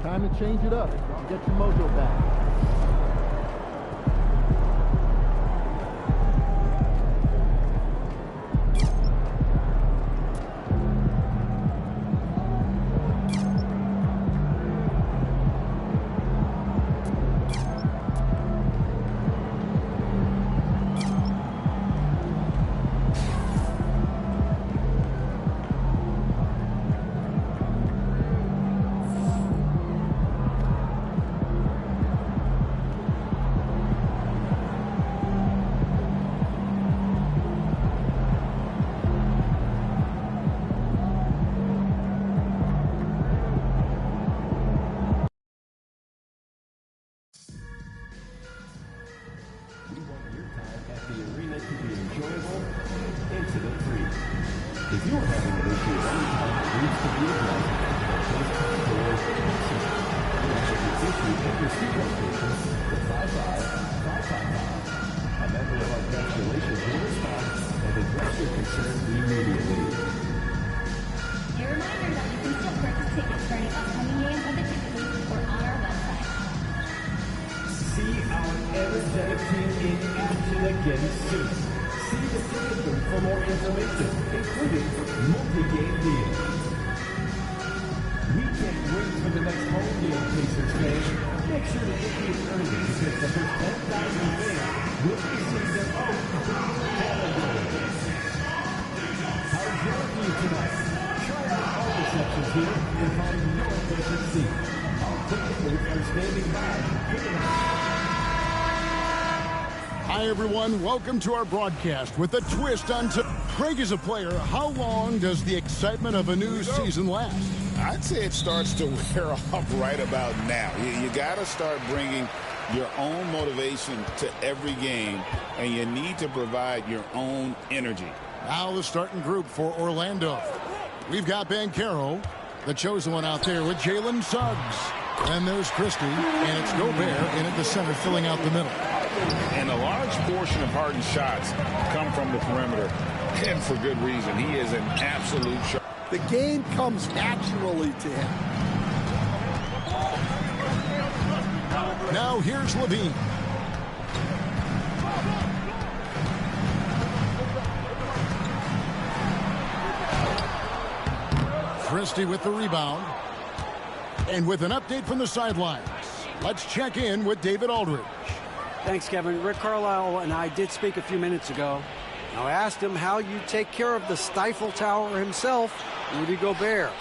Time to change it up. Get your mojo back. If you are having an issue of any kind that needs to be addressed, please contact Pacers. Answer the issue at your street location to 55555. A member of our guest relations will respond and address your concern immediately. A reminder that you can still purchase tickets for any upcoming games at the ticket booth or on our website. See our energetic team in action again soon. See the ticket booth for more information, including multi-game deals. We can't wait for the next home game, Pacers fans. Make sure to get these early because the first 10,000 fans will receive their own category. How's your view tonight? Try out all the sections here and find your favorite seat. Our ticket booths are standing by. Hi, everyone. Welcome to our broadcast with a twist on Craig is a player. How long does the excitement of a new season last? I'd say it starts to wear off right about now. You got to start bringing your own motivation to every game, and you need to provide your own energy. Now the starting group for Orlando. We've got Banchero, the chosen one out there with Jalen Suggs. And there's Christie, and it's Gobert in at the center, filling out the middle. And a large portion of Harden's shots come from the perimeter, and for good reason. He is an absolute shot. The game comes naturally to him. Now here's Levine. Christie with the rebound. And with an update from the sidelines, let's check in with David Aldridge. Thanks, Kevin. Rick Carlisle and I did speak a few minutes ago. I asked him how you take care of the Stifle Tower himself, Rudy Gobert.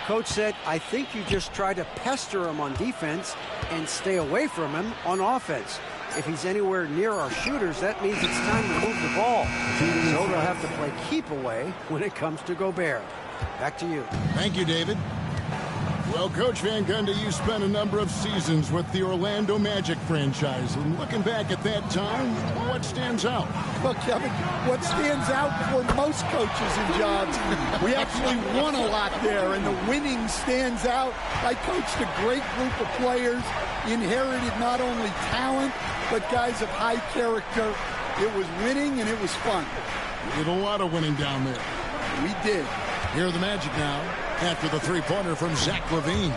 Coach said, I think you just try to pester him on defense and stay away from him on offense. If he's anywhere near our shooters, that means it's time to move the ball. So they'll have to play keep away when it comes to Gobert. Back to you. Thank you, David. Well, Coach Van Gundy, you spent a number of seasons with the Orlando Magic franchise. And looking back at that time, what stands out? Well, Kevin, what stands out for most coaches and jobs, we actually won a lot there, and the winning stands out. I coached a great group of players, inherited not only talent, but guys of high character. It was winning, and it was fun. We did a lot of winning down there. We did. Here are the Magic now, after the three-pointer from Zach LaVine.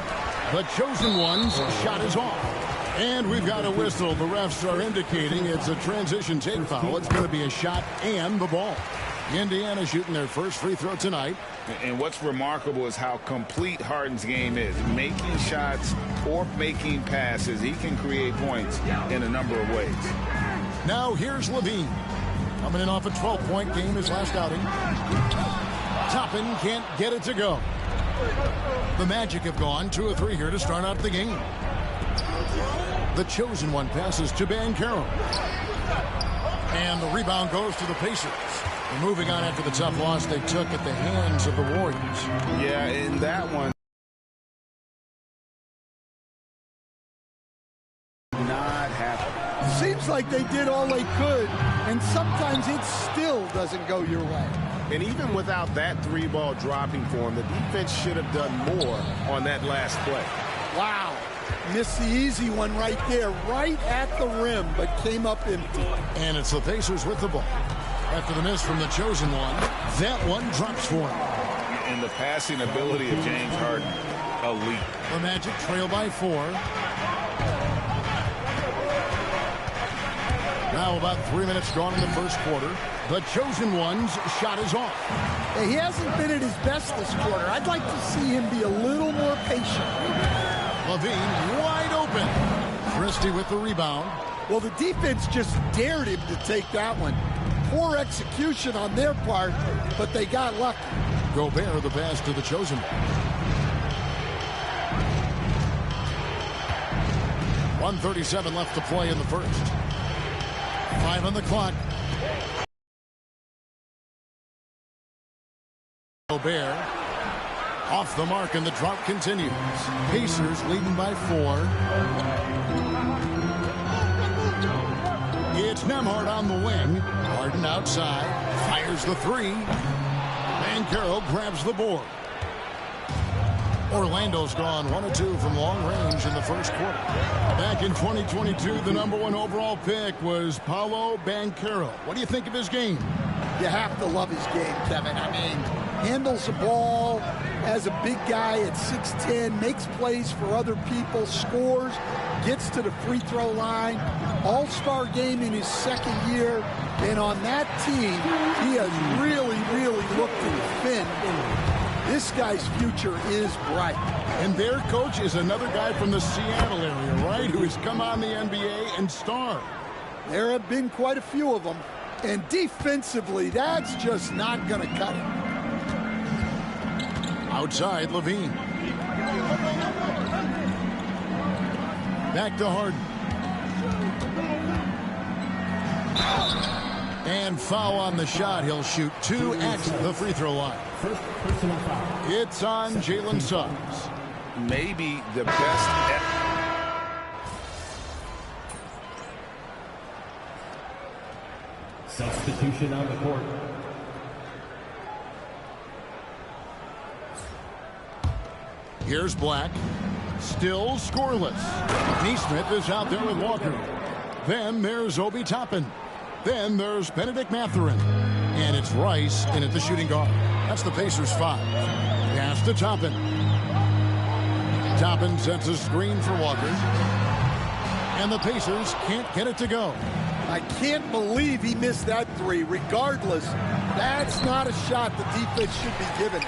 The chosen one's shot is off. And we've got a whistle. The refs are indicating it's a transition take foul. It's going to be a shot and the ball. Indiana shooting their first free throw tonight. And what's remarkable is how complete Harden's game is. Making shots or making passes, he can create points in a number of ways. Now here's LaVine. Coming in off a 12-point game his last outing. Toppin can't get it to go. The Magic have gone 2 of 3 here to start out the game. The chosen one passes to Banchero. And the rebound goes to the Pacers. They're moving on after the tough loss they took at the hands of the Warriors. Yeah, in that one, not happen. Seems like they did all they could, and sometimes it still doesn't go your way. And even without that 3-ball dropping for him, the defense should have done more on that last play. Wow. Missed the easy one right there, right at the rim, but came up empty. And it's the Pacers with the ball. After the miss from the chosen one, that one drops for him. And the passing ability of James Harden, elite. The Magic trail by 4. Now about 3 minutes gone in the first quarter. The chosen one's shot is off. He hasn't been at his best this quarter. I'd like to see him be a little more patient. LaVine wide open. Christie with the rebound. Well, the defense just dared him to take that one. Poor execution on their part, but they got lucky. Gobert the pass to the chosen one. 1:37 left to play in the first. 5 on the clock. Gobert off the mark and the drought continues. Pacers leading by 4. It's Nembhard on the wing. Harden outside. Fires the 3. Banchero grabs the board. Orlando's gone 1 of 2 from long range in the first quarter. Back in 2022, the #1 overall pick was Paolo Banchero. What do you think of his game? You have to love his game, Kevin. I mean, handles the ball as a big guy at 6'10", makes plays for other people, scores, gets to the free throw line. All-star game in his second year. And on that team, he has really, really looked to defend. This guy's future is bright. And their coach is another guy from the Seattle area, right, who has come on the NBA and starred. There have been quite a few of them. And defensively, that's just not going to cut it. Outside, LaVine. Back to Harden. And foul on the shot. He'll shoot 2 at the free throw line. It's on Jalen Suggs. Maybe the best. Substitution on the court. Here's Black. Still scoreless. Neesmith is out there with Walker. Then there's Obi Toppin. Then there's Benedict Mathurin. And it's Rice in at the shooting guard. That's the Pacers 5. Pass to Toppin. Toppin sets a screen for Walker. And the Pacers can't get it to go. I can't believe he missed that 3. Regardless, that's not a shot the defense should be given.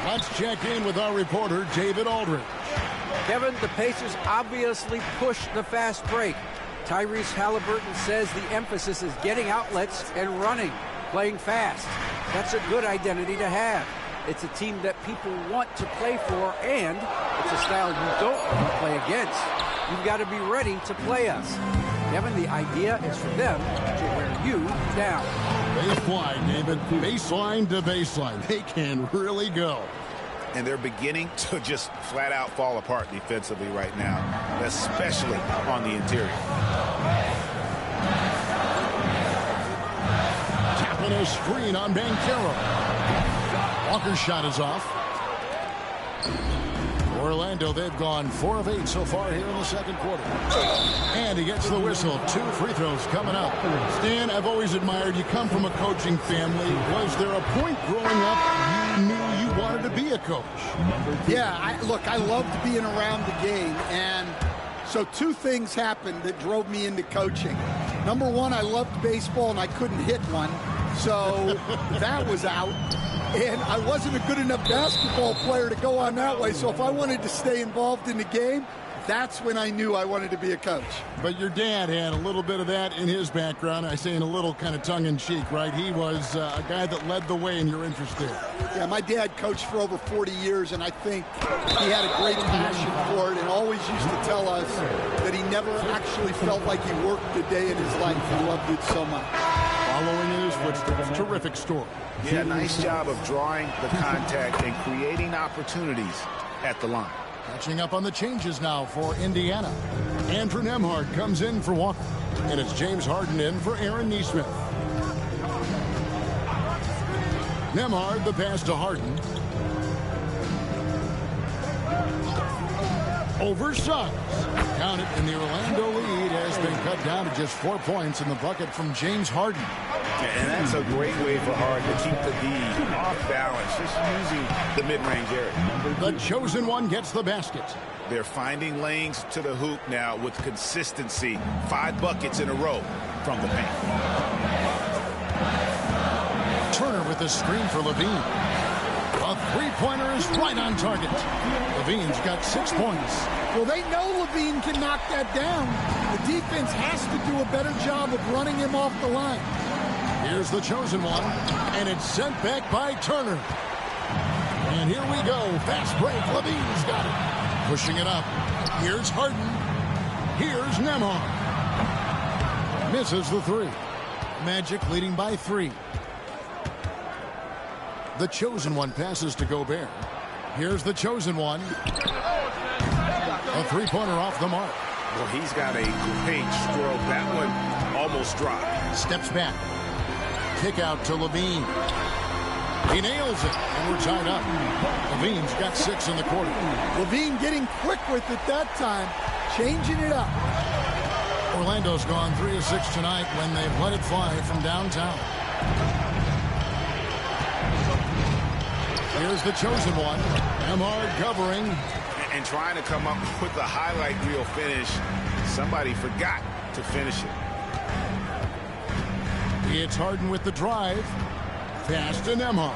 Let's check in with our reporter, David Aldridge. Kevin, the Pacers obviously push the fast break. Tyrese Halliburton says the emphasis is getting outlets and running, playing fast. That's a good identity to have. It's a team that people want to play for, and it's a style you don't want to play against. You've got to be ready to play us. Kevin, the idea is for them to wear you down. Baseline, David. Baseline to baseline. They can really go. And they're beginning to just flat out fall apart defensively right now, especially on the interior. Tapping a screen on Banchero. Walker's shot is off. Orlando, they've gone 4 of 8 so far here in the second quarter. And he gets the whistle. 2 free throws coming up. Stan, I've always admired you. Come from a coaching family. Was there a point growing up you knew you wanted to be a coach? Yeah, I loved being around the game. And so 2 things happened that drove me into coaching. Number 1, I loved baseball and I couldn't hit one. So that was out. And I wasn't a good enough basketball player to go on that way. So if I wanted to stay involved in the game, that's when I knew I wanted to be a coach. But your dad had a little bit of that in his background. I say in a little kind of tongue-in-cheek, right? He was a guy that led the way in your interest there. Yeah, my dad coached for over 40 years, and I think he had a great passion for it and always used to tell us that he never actually felt like he worked a day in his life. He loved it so much. Following in his footsteps, terrific story. Yeah, nice job of drawing the contact and creating opportunities at the line. Catching up on the changes now for Indiana. Andrew Nembhard comes in for Walker. And it's James Harden in for Aaron Neesmith. Nembhard, the pass to Harden. Over Suggs. Count it, and the Orlando lead has been cut down to just 4 points in the bucket from James Harden. And that's a great way for Harden to keep the D off balance, just using the mid-range area. The chosen one gets the basket. They're finding lanes to the hoop now with consistency. 5 buckets in a row from the paint. Turner with the screen for Levine. A three-pointer is right on target. Levine's got 6 points. Well, they know Levine can knock that down. The defense has to do a better job of running him off the line. Here's the chosen one, and it's sent back by Turner. And here we go. Fast break. Levine's got it. Pushing it up. Here's Harden. Here's Nembhard. Misses the 3. Magic leading by 3. The chosen one passes to Gobert. Here's the chosen one. A three-pointer off the mark. Well, he's got a great stroke. That one almost dropped. Steps back. Kick out to Levine. He nails it, and we're tied up. Levine's got 6 in the quarter. Levine getting quick with it that time, changing it up. Orlando's gone 3 of 6 tonight when they've let it fly from downtown. Here's the chosen one. Nembhard covering. And trying to come up with the highlight reel finish. Somebody forgot to finish it. It's Harden with the drive. Pass to Nembhard.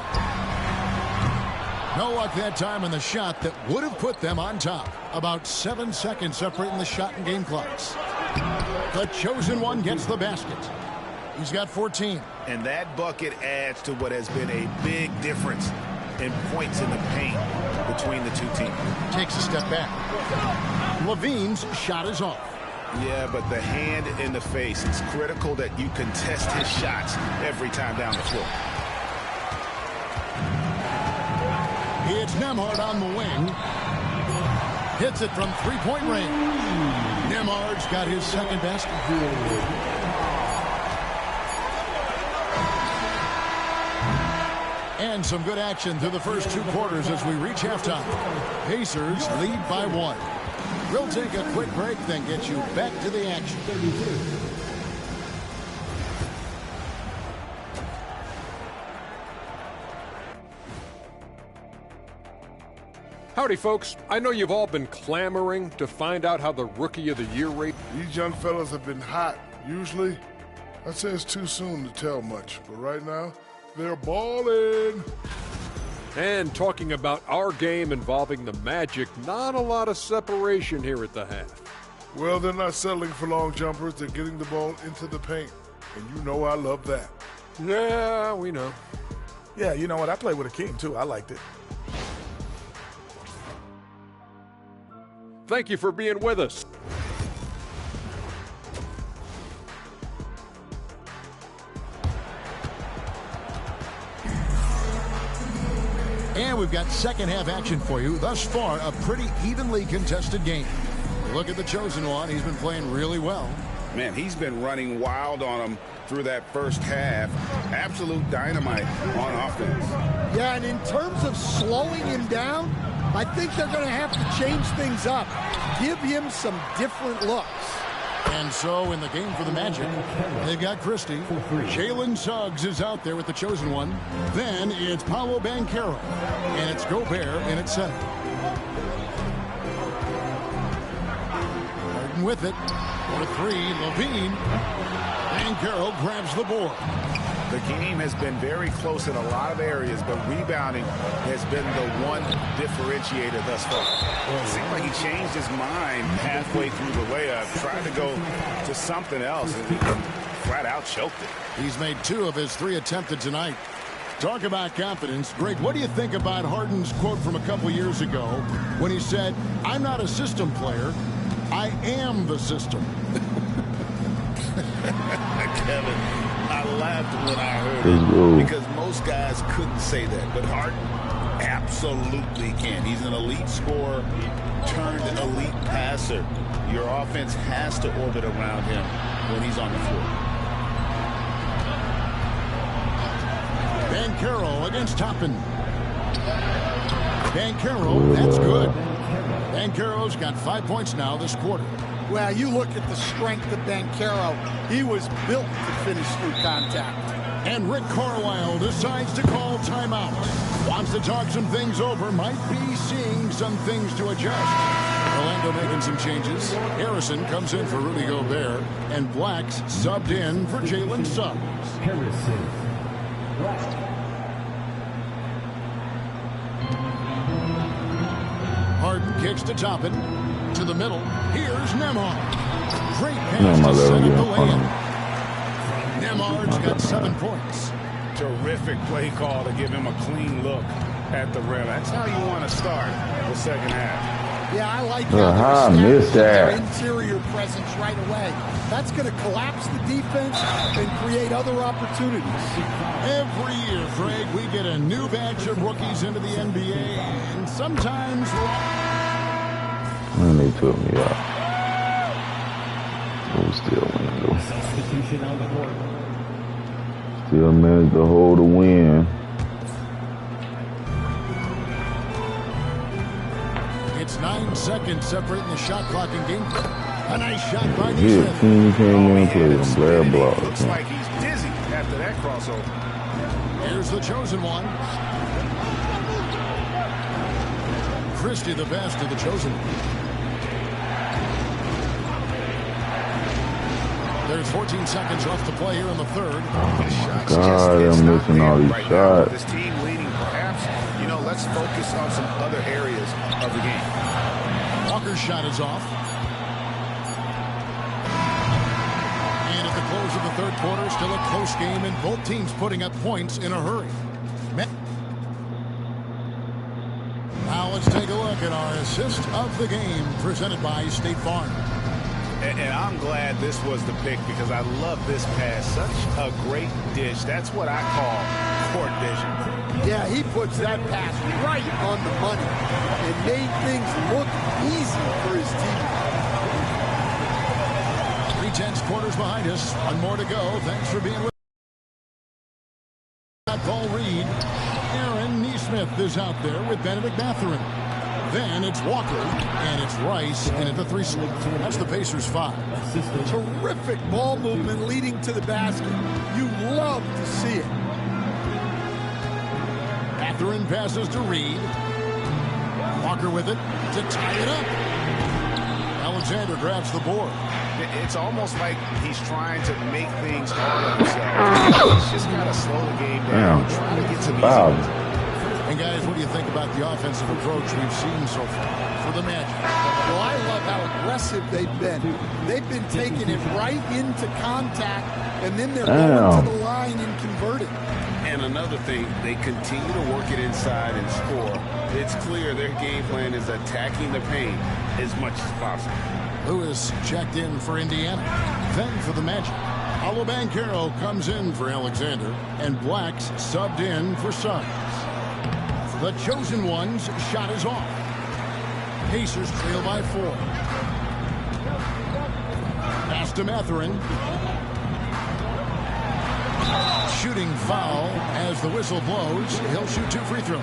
No luck that time on the shot that would have put them on top. About 7 seconds separating the shot and game clocks. The chosen one gets the basket. He's got 14. And that bucket adds to what has been a big difference in points in the paint between the two teams. Takes a step back. Levine's shot is off. Yeah, but the hand in the face, it's critical that you contest his shots every time down the floor. It's Nembhard on the wing. Hits it from three-point range. Nembhard's got his second basket. And some good action through the first 2 quarters as we reach halftime. Pacers lead by 1. We'll take a quick break, then get you back to the action. Howdy, folks. I know you've all been clamoring to find out how the Rookie of the Year rate. These young fellas have been hot. Usually, I'd say it's too soon to tell much, but right now, they're balling. And talking about our game involving the Magic, not a lot of separation here at the half. Well, they're not settling for long jumpers. They're getting the ball into the paint. And you know I love that. Yeah, we know. Yeah, you know what? I played with Akeem, too. I liked it. Thank you for being with us. And we've got second half action for you. Thus far, a pretty evenly contested game. Look at the chosen one. He's been playing really well. Man, he's been running wild on him through that first half. Absolute dynamite on offense. Yeah, and in terms of slowing him down, I think they're going to have to change things up. Give him some different looks. And so in the game for the Magic, they've got Christie. Jalen Suggs is out there with the chosen one. Then it's Paolo Banchero. And it's Gobert in at center. Harden with it. For 3, Levine. Banchero grabs the board. The game has been very close in a lot of areas, but rebounding has been the one differentiator thus far. It seemed like he changed his mind halfway through the layup, tried to go to something else, and flat out choked it. He's made 2 of his 3 attempted tonight. Talk about confidence. Greg, what do you think about Harden's quote from a couple years ago when he said, "I'm not a system player, I am the system"? Kevin, I laughed when I heard it because most guys couldn't say that, but Harden absolutely can. He's an elite scorer turned elite passer. Your offense has to orbit around him when he's on the floor. Banchero against Toppin. Banchero, that's good. Banchero's got 5 points now this quarter. Well, you look at the strength of Banchero. He was built to finish through contact. And Rick Carlisle decides to call timeout. Wants to talk some things over. Might be seeing some things to adjust. Orlando making some changes. Harrison comes in for Rudy Gobert. And Black's subbed in for Jalen Suggs. Harrison. Black. Harden kicks to Toppin. To the middle. Here's Nembhard. Great pass to set up the lay-in. Nembhard's got 7 points. Terrific play call to give him a clean look at the rim. That's how you want to start the second half. Yeah, I like how missed they're their that. interior presence right away. That's going to collapse the defense and create other opportunities. Every year, Craig, we get a new batch of rookies into the NBA, and sometimes and they took me out. Oh, still winning though. Substitution on the board. Still managed to hold a win. It's 9 seconds separating the shot clock and game. A nice shot by Hit Smith. team came in and played him. Blair block. Looks like he's dizzy after that crossover. Here's the chosen one. Christie, the best of the chosen one. There's 14 seconds left to play here in the third. God, I'm missing all these shots. This team leading, perhaps, let's focus on some other areas of the game. Walker's shot is off. And at the close of the third quarter, still a close game, and both teams putting up points in a hurry. Now let's take a look at our assist of the game, presented by State Farm. And I'm glad this was the pick because I love this pass. Such a great dish. That's what I call court vision. Yeah, he puts that pass right on the money and made things look easy for his team. 3/10 quarters behind us. One more to go. Thanks for being with us. Paul Reed. Aaron Nesmith is out there with Benedict Mathurin. Then it's Walker, and it's Rice, and at the 3 slip. That's the Pacers 5. Terrific ball movement leading to the basket. You love to see it. Mathurin passes to Reed. Walker with it to tie it up. Alexander grabs the board. It's almost like he's trying to make things hard on himself. He's just got to slow the game down. Try to get some easy ones. And guys, what do you think about the offensive approach we've seen so far for the Magic? Well, I love how aggressive they've been. They've been taking it right into contact, and then they're going to the line and converting. And another thing, they continue to work it inside and score. It's clear their game plan is attacking the paint as much as possible. Lewis checked in for Indiana. Then for the Magic, Paolo Banchero comes in for Alexander, and Black's subbed in for Suggs. The chosen one's shot is off. Pacers trail by 4. Pass to Mathurin. Shooting foul as the whistle blows. He'll shoot 2 free throws.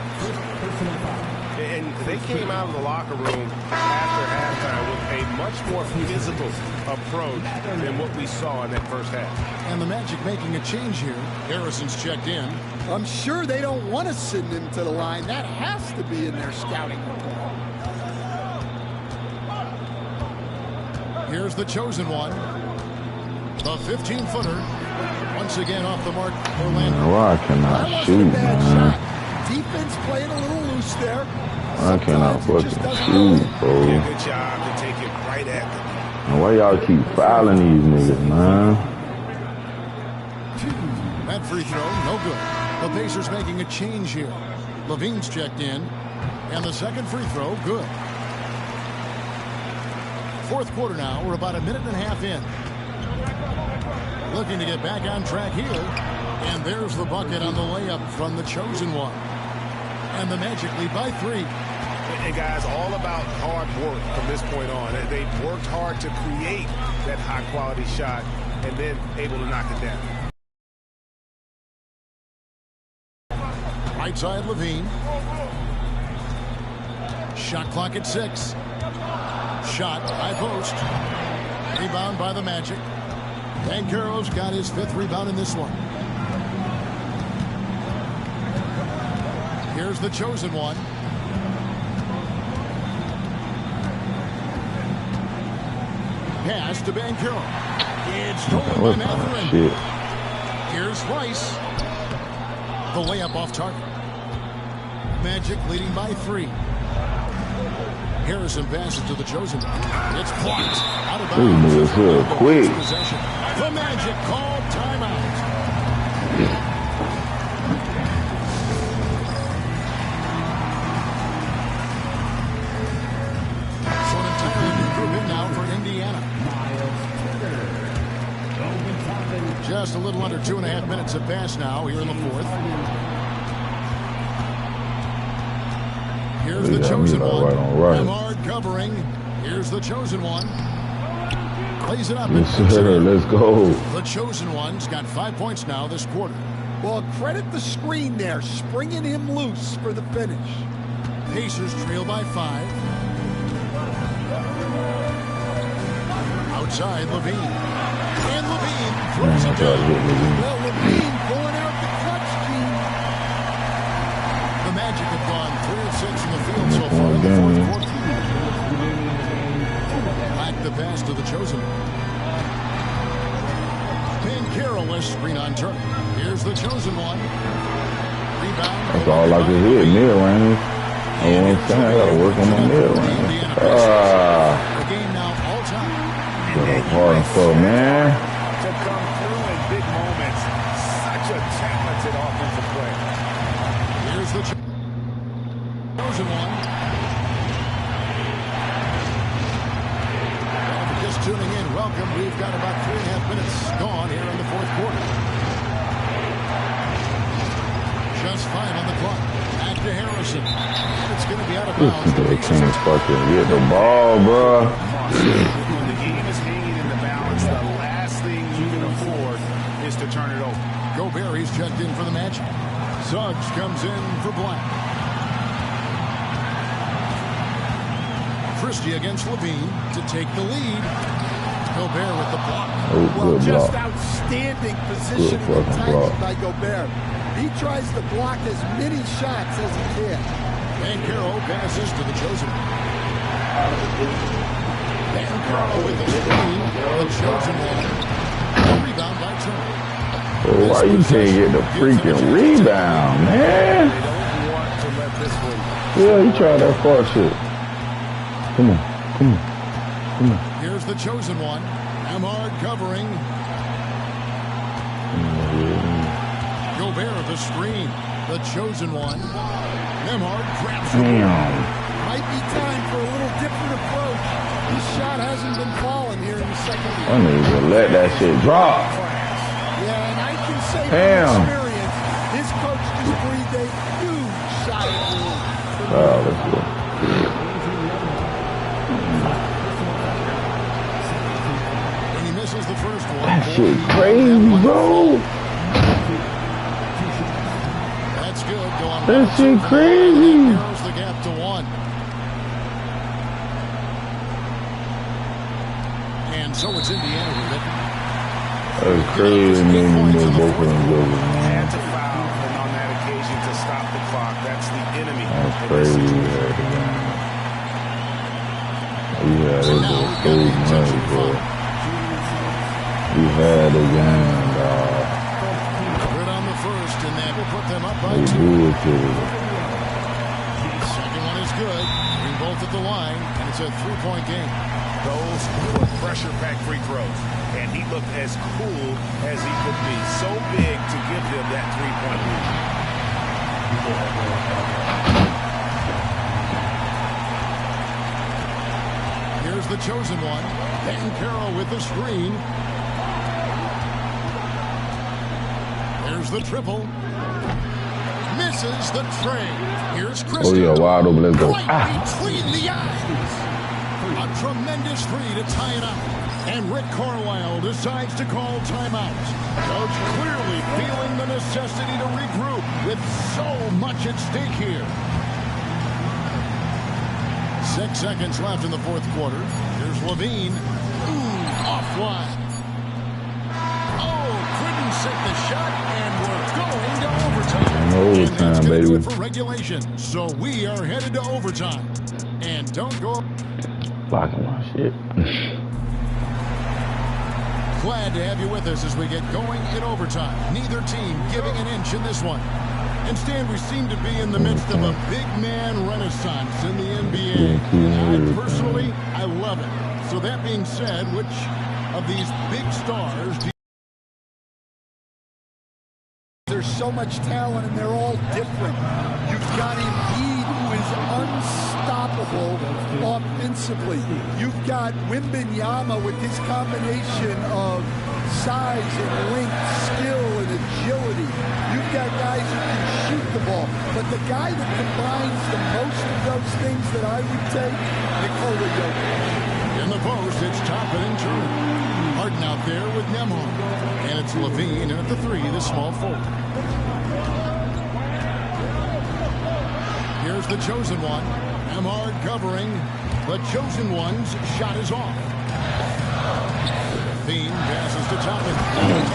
And they came out of the locker room after halftime with a much more physical approach than what we saw in that first half. And the Magic making a change here. Harrison's checked in. I'm sure they don't want to send him to the line. That has to be in their scouting report. Here's the chosen one. The 15-footer. Once again off the mark, Orlando. Oh, I cannot shoot, man. Defense playing a little loose there. I cannot fucking shoot, bro. Good job to take it right at them. Why y'all keep fouling these niggas, man? That free throw, no good. The Pacers making a change here. Levine's checked in, and the second free throw, good. Fourth quarter now, we're about a minute and a half in. Looking to get back on track here, and there's the bucket on the layup from the chosen one. And the Magic lead by 3. And guys, all about hard work from this point on. They've worked hard to create that high-quality shot and then able to knock it down. Right side, Levine. Shot clock at 6. Shot, high post. Rebound by the Magic. Banchero's got his 5th rebound in this one. Here's the chosen one. Pass to Banchero. It's stolen by Mathurin. Here's Rice. The layup off target. Magic leading by 3. Harrison passes to the chosen one. It's blocked. Out of bounds. Quick. The Magic called timeout. So an entirely new group in now for Indiana. Just a little under 2.5 minutes have passed now here in the fourth. Here's the chosen one. Lamard covering. Here's the chosen one. Plays it up. Yes, sir. Let's go. The chosen one's got 5 points now this quarter. Well, credit the screen there, springing him loose for the finish. Pacers trail by 5. Outside, Levine. And Levine throws it down. Well, Levine pulling out the clutch, Gene. The Magic have gone 3 of 6 in the field so far in the fourth quarter. Back the pass to the chosen one. Banchero with screen on Turner. Here's the chosen one. Rebound. That's all I can hit, mid-range. I gotta work on my mid-range. The game now all time. Hard and slow, man. To come through in big moments. Such a talented offensive play. Here's the chosen one. Well, for just tuning in, welcome. We've got about 3.5 minutes gone here in the fourth quarter. Just 5 on the clock. Back to Harrison. And it's going to be out of bounds. They can't fucking get the ball, bro. When the game is hanging in the balance, the last thing you can afford is to turn it over. Gobert, he's checked in for the Magic. Suggs comes in for Black. Christie against Levine to take the lead. Gobert with the block. Well, just outstanding positioning and timing by Gobert. He tries to block as many shots as he can. Banchero passes to the chosen one. Banchero with the screen. The chosen one. A rebound by Turner. Oh, why you can't get the freaking rebound, man? They don't want to let this one. Yeah, he tried that far shit. Come on, come on, come on. Here's the chosen one. Amard covering. Gobert the screen. The chosen one. Nemhard grabs the ball. Might be time for a little different approach. This shot hasn't been falling here in the second half. I need to let that shit drop. Yeah, and I can say from experience, his coach just breathed a huge sigh of relief. Oh, let's go. And he misses the first one. That shit crazy, bro. That's good. Go on. That shit crazy. Narrows the gap to 1. And so it's Indiana with it. That was crazy, and then you know both of them go, man. Had to foul, and on that occasion to stop the clock. That's the enemy. That's crazy. Yeah, they go crazy money, bro. We had a game, dog. Good on the first, and that will put them up by We 2. do it to them. Second one is good. Bring both at the line, and it's a 3-point game. Those were pressure-packed free throws, and he looked as cool as he could be. So big to give them that 3-point lead. Here's the chosen one. Banchero with the screen. There's the triple. Misses the tray. Here's Christie. Oh, yeah, wide open. Let's go. Right between the eyes. A tremendous 3 to tie it up. And Rick Carlisle decides to call timeout. Coach clearly feeling the necessity to regroup with so much at stake here. 6 seconds left in the fourth quarter. Here's Levine. Offline. Oh, couldn't set the shot, and we're going to overtime. And that's Overtime, going to do baby. it for regulation. So we are headed to overtime. And don't go. Blocking my shit. Glad to have you with us as we get going in overtime. Neither team giving an inch in this one. And Stan, we seem to be in the midst of a big man renaissance in the NBA. And personally, I love it. So that being said, which of these big stars do you... There's so much talent, and they're all different. You've got Embiid, who is unstoppable offensively. You've got Wembanyama with his combination of size and length, skill and agility. You've got guys who can shoot the ball. But the guy that combines the most of those things that I would take, Nikola Jokic. In the post, it's Toppin and Turner. Harden out there with Nembhard. And it's Levine, and at the 3, the small forward. Here's the chosen one. Nembhard covering. The chosen one's shot is off. Levine passes to Toppin.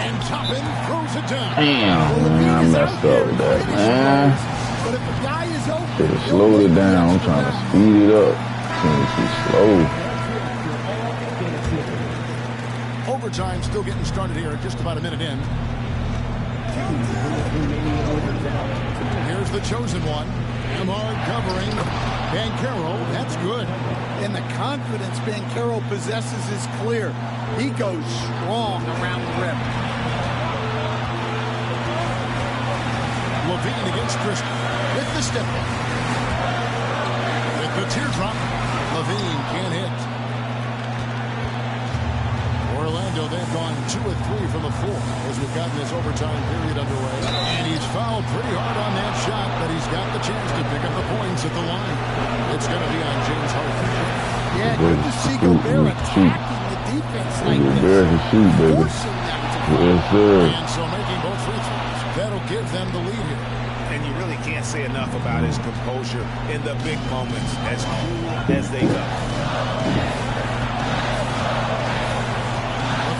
And Toppin throws it down. Damn, man, I messed up with that, man. But if the guy is open, Should have slowed it down. I'm trying to speed it up. It's too slow. Overtime still getting started here, just about a minute in. Here's the chosen one. Nembhard covering. Banchero, that's good. And the confidence Banchero possesses is clear. He goes strong around the rim. Levine against Christie with the step back. With the teardrop, Levine can't hit. Orlando, they've gone 2 of 3 from the floor as we've gotten this overtime period underway. And he's fouled pretty hard on that shot, but he's got the chance to pick up the points at the line. It's going to be on James Harden. Yeah, good to see Gobert attacking the defense like Gobert can shoot, baby. Yes, sir. And so making both free throws, that'll give them the lead here. And you really can't say enough about his composure in the big moments, as cool as they go.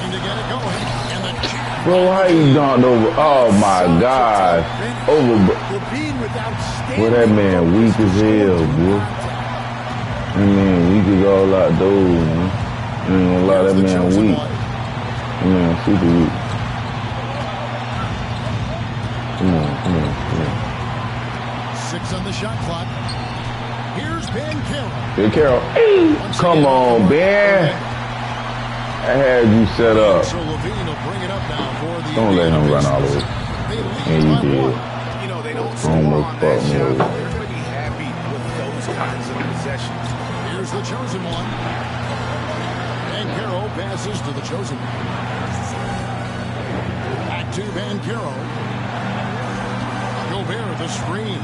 To get it going. And the Bro, how you dunked over? Oh my God. Over. Well, that man weak as hell, boy. That man weak as all out those, man. I ain't gonna lie, that man weak. That man super weak. Come on. 6 on the shot clock. Here's Banchero. Banchero. Hey, come on, Ben. I had you set up. So Levine will bring it up now for the Don't let him run all over. And you did. You know, they don't score Almost on that fucked me shot. over. They're going to be happy with those kinds of possessions. Here's the chosen one. Banchero passes to the chosen one. Back to Banchero. Gobert, the screen.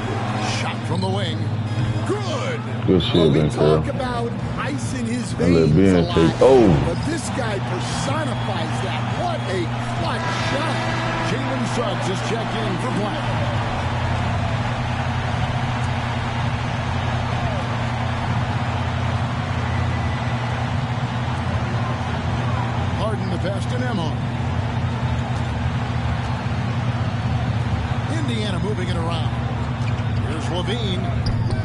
Shot from the wing. Good. Good shit, Banchero. Talk about ice in his I let veins Ben a take lot. over. But this guy personifies that. What a clutch shot. Jalen Suggs is checked in for Black. Harden the pass to Nembhard. Indiana moving it around. Here's Levine.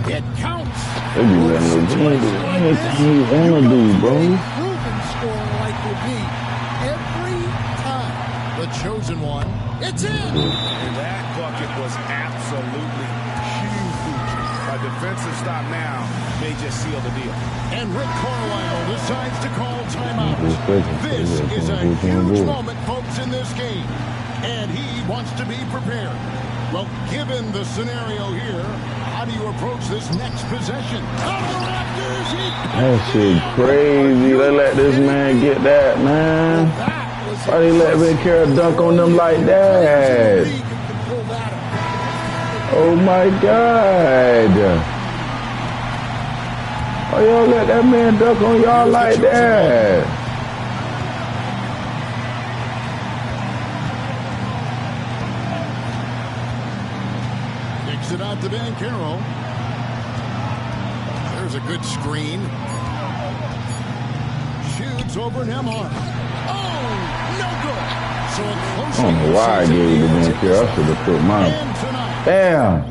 It counts. They be letting Levine do anything he wanna do, bro. Proven scorer like Levine. Every time. The chosen one. It's in. And that bucket was absolutely huge. A defensive stop now may just seal the deal. And Rick Carlisle decides to call timeout. This is a huge moment, folks, in this game. And he wants to be prepared. Well, given the scenario here, how do you approach this next possession? That shit crazy. They let this man get that, man. Why they let Banchero dunk on them like that? Oh my God. Why y'all let that man dunk on y'all like that? Kicks it out to Banchero. There's a good screen. Shoots over Nembhard. Oh, no good. So a close I don't know why I gave it to Banchero. I should have put mine. And tonight, Damn.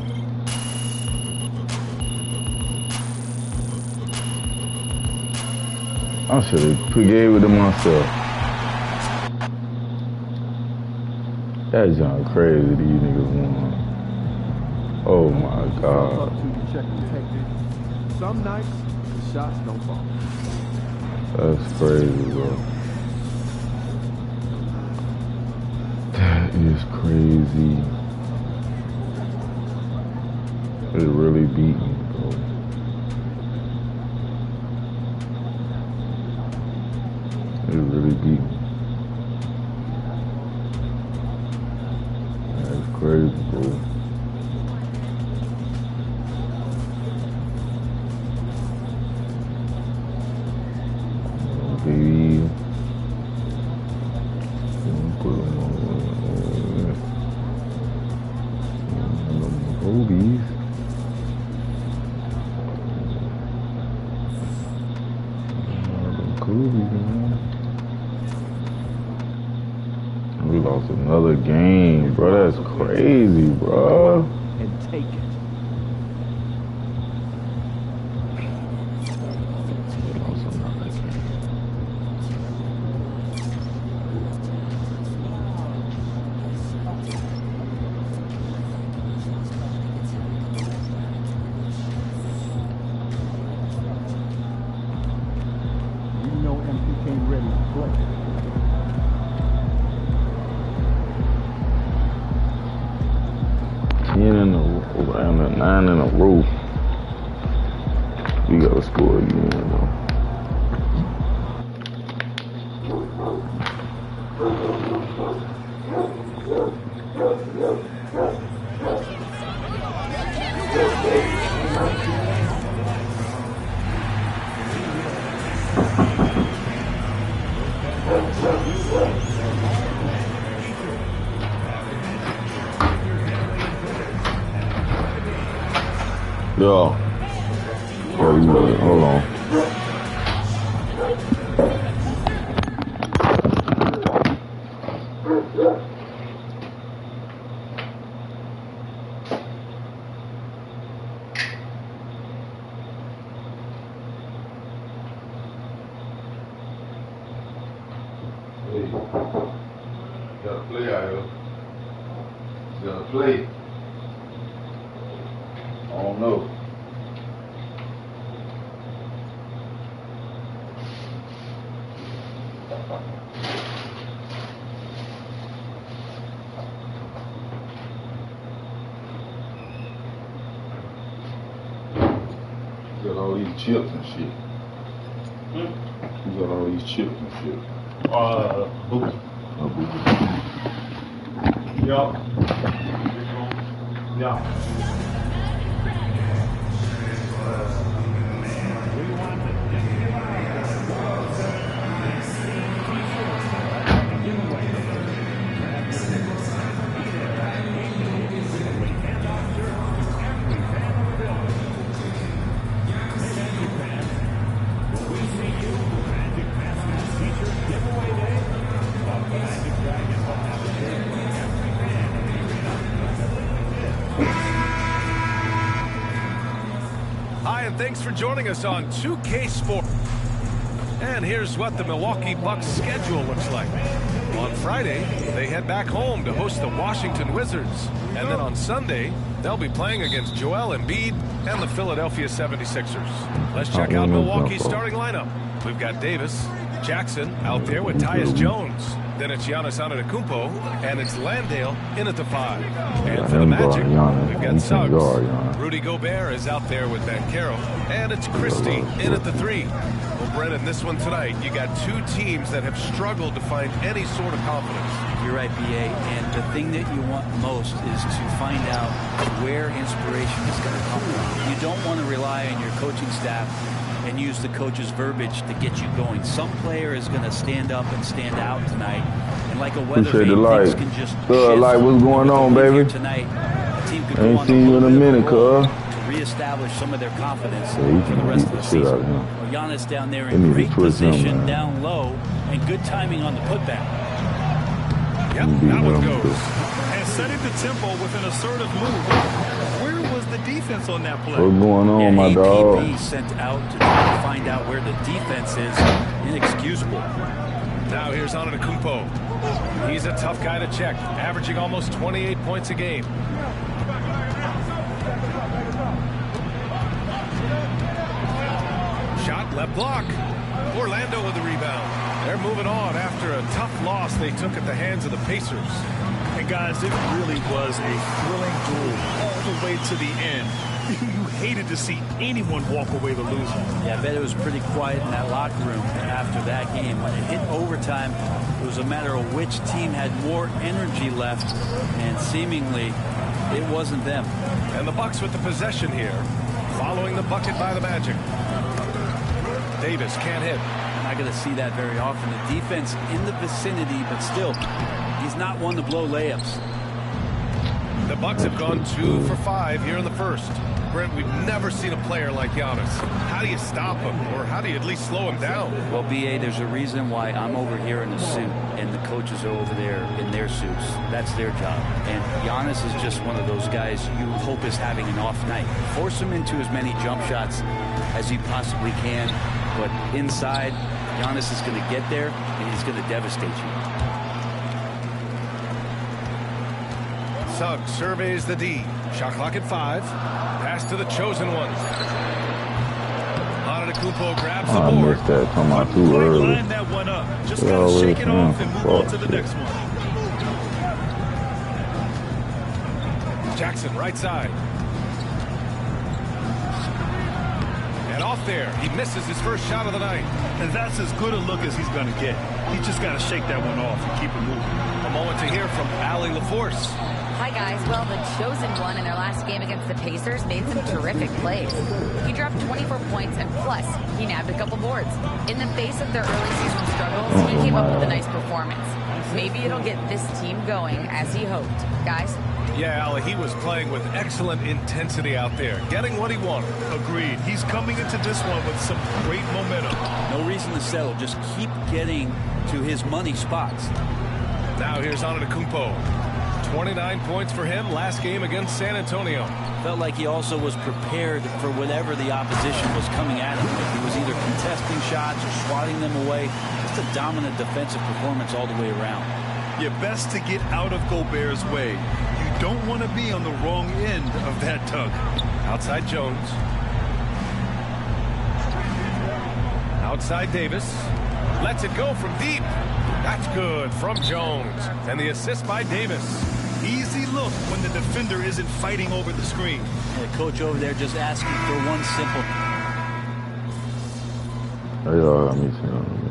I should have gave it to myself. That sound crazy, these niggas won. Oh my God. Some nights, the shots don't fall. That's crazy, bro. That is crazy. It really beat me, bro. It really beat me. That's crazy, bro. Baby. Put them on Kobe's. Kobe's, man. We lost another game, bro. That's crazy, bro. And take it. Nine in a row. We gotta score again, though. Yo. Hold on. Hey, you gotta play out here. You gotta play. I don't know. You got all these chips and shit. You got all these chips and shit. Boots. Boots. Yeah. Yeah. Hi, and thanks for joining us on 2K Sports. And here's what the Milwaukee Bucks schedule looks like. On Friday, they head back home to host the Washington Wizards. And then on Sunday, they'll be playing against Joel Embiid and the Philadelphia 76ers. Let's check out Milwaukee's starting lineup. We've got Davis, Jackson out there with Tyus Jones. Then it's Giannis Antetokounmpo, and it's Landale in at the 5. And for the Magic, we've got Suggs. Rudy Gobert is out there with Banchero, and it's Christie in at the 3. Well, Brennan, this one tonight, you got two teams that have struggled to find any sort of confidence. You're right, B.A., and the thing that you want most is to find out where inspiration is going to come from. You don't want to rely on your coaching staff and use the coach's verbiage to get you going. Some player is going to stand up and stand out tonight, and like a weather vane, things can just shift. Like, what's going on, baby? Tonight, a team could I ain't seen you in a minute, cuz. To reestablish some of their confidence for the rest of the season. Giannis down there in great position, down low, and good timing on the putback. Yep, that one goes. and setting the tempo with an assertive move. Where was the defense on that play? What's going on, my dog? APB sent out to try to find out where the defense is. Inexcusable. Now here's Antetokounmpo. He's a tough guy to check, averaging almost 28 points a game. Shot left block. Orlando with the rebound. They're moving on after a tough loss they took at the hands of the Pacers. And guys, it really was a thrilling duel all the way to the end. You hated to see anyone walk away the loser. Yeah, I bet it was pretty quiet in that locker room after that game. When it hit overtime, it was a matter of which team had more energy left, and seemingly it wasn't them. And the Bucks with the possession here, following the bucket by the Magic. Davis can't hit. Not going to see that very often. The defense in the vicinity, but still, he's not one to blow layups. The Bucks have gone 2 for 5 here in the first. Brent, we've never seen a player like Giannis. How do you stop him, or how do you at least slow him down? Well, B.A., there's a reason why I'm over here in a suit, and the coaches are over there in their suits. That's their job. And Giannis is just one of those guys you hope is having an off night. Force him into as many jump shots as he possibly can, but inside, Giannis is going to get there, and he's going to devastate you. Suggs surveys the D. Shot clock at 5. Pass to the chosen one. Antetokounmpo grabs the I board. missed that. Come out too early. Line that one up. Just gotta shake it off and move on to the next one. Jackson, right side. And off there. He misses his first shot of the night. And that's as good a look as he's gonna get. He just gotta shake that one off and keep it moving. A moment to hear from Allie LaForce. Hi, guys. Well, the chosen one in their last game against the Pacers made some terrific plays. He dropped 24 points, and plus, he nabbed a couple boards. In the face of their early season struggles, he came up with a nice performance. Maybe it'll get this team going as he hoped. Guys? Yeah, Allie, he was playing with excellent intensity out there, getting what he wanted. Agreed. He's coming into this one with some great momentum. No reason to settle. Just keep getting to his money spots. Now here's Antetokounmpo. 29 points for him last game against San Antonio. Felt like he also was prepared for whatever the opposition was coming at him with. He was either contesting shots or swatting them away. Just a dominant defensive performance all the way around. You're best to get out of Gobert's way. You don't want to be on the wrong end of that tug. Outside Jones. Outside Davis. Lets it go from deep. That's good from Jones. And the assist by Davis. Easy look when the defender isn't fighting over the screen. And the coach over there just asking for one simple. They all got me saying,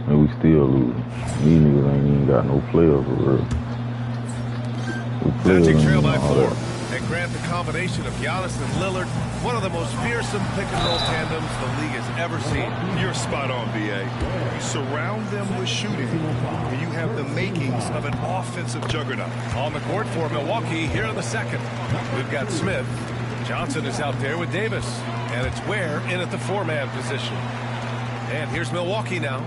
and we still losing. These niggas ain't even got no players for real. Magic trail by 4. And Grant, the combination of Giannis and Lillard, one of the most fearsome pick-and-roll tandems the league has ever seen. You're spot on, B.A. You surround them with shooting, and you have the makings of an offensive juggernaut. On the court for Milwaukee here in the second. We've got Smith. Johnson is out there with Davis. And it's Ware in at the 4-man position. And here's Milwaukee now.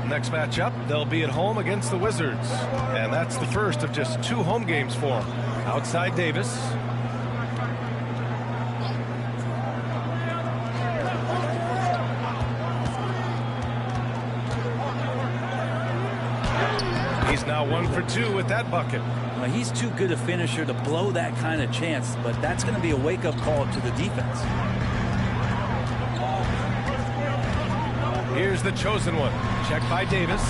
Next matchup, they'll be at home against the Wizards. And that's the first of just 2 home games for them. Outside Davis. He's now 1 for 2 with that bucket. Well, he's too good a finisher to blow that kind of chance, but that's going to be a wake-up call to the defense. Here's the chosen one. Check by Davis.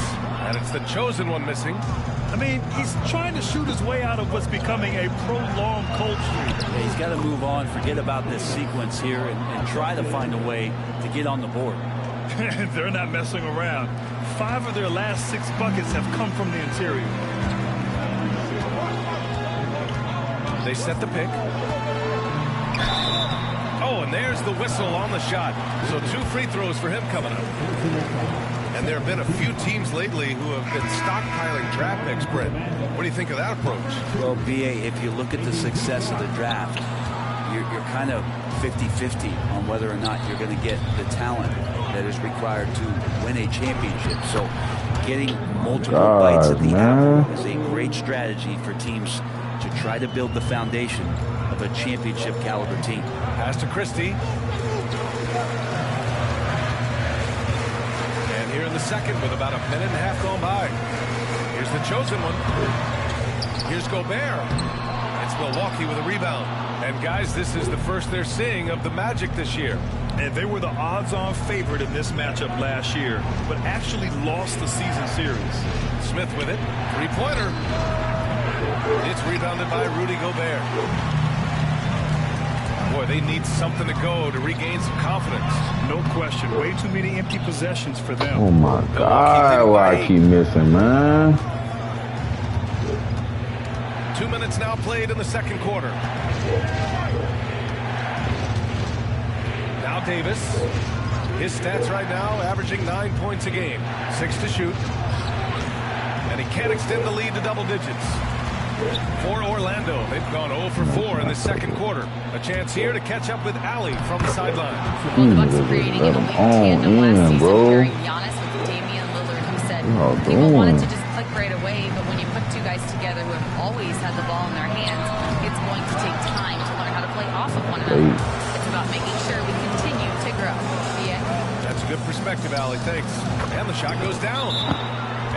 And it's the chosen one missing. I mean, he's trying to shoot his way out of what's becoming a prolonged cold streak. Yeah, he's got to move on, forget about this sequence here, and try to find a way to get on the board. They're not messing around. 5 of their last 6 buckets have come from the interior. They set the pick. Oh, and there's the whistle on the shot. So 2 free throws for him coming up. And there have been a few teams lately who have been stockpiling draft picks, Brent. What do you think of that approach? Well, B.A., if you look at the success of the draft, you're kind of 50-50 on whether or not you're going to get the talent that is required to win a championship. So getting multiple bites at the apple is a great strategy for teams to try to build the foundation of a championship caliber team. Pass to Christie. And here in the second with about a minute and a half gone by. Here's the chosen one. Here's Gobert. It's Milwaukee with a rebound. And guys, this is the first they're seeing of the Magic this year. And they were the odds-on favorite in this matchup last year, but actually lost the season series. Smith with it. Three-pointer. It's rebounded by Rudy Gobert. Boy, they need something to go to regain some confidence. No question. Way too many empty possessions for them. Oh, my God. Why I keep missing, man? 2 minutes now played in the second quarter. Now Davis. His stats right now averaging 9 points a game. 6 to shoot. And he can't extend the lead to double digits. For Orlando, they've gone 0 for 4 in the second quarter. A chance here to catch up with Allie from the sideline. Well, the Bucks creating an elite tandem last season during Giannis with Damian Lillard, who said people wanted to just click right away, but when you put two guys together who have always had the ball in their hands, it's going to take time to learn how to play off of one another. It's about making sure we continue to grow. Yeah. That's a good perspective, Allie. Thanks. And the shot goes down.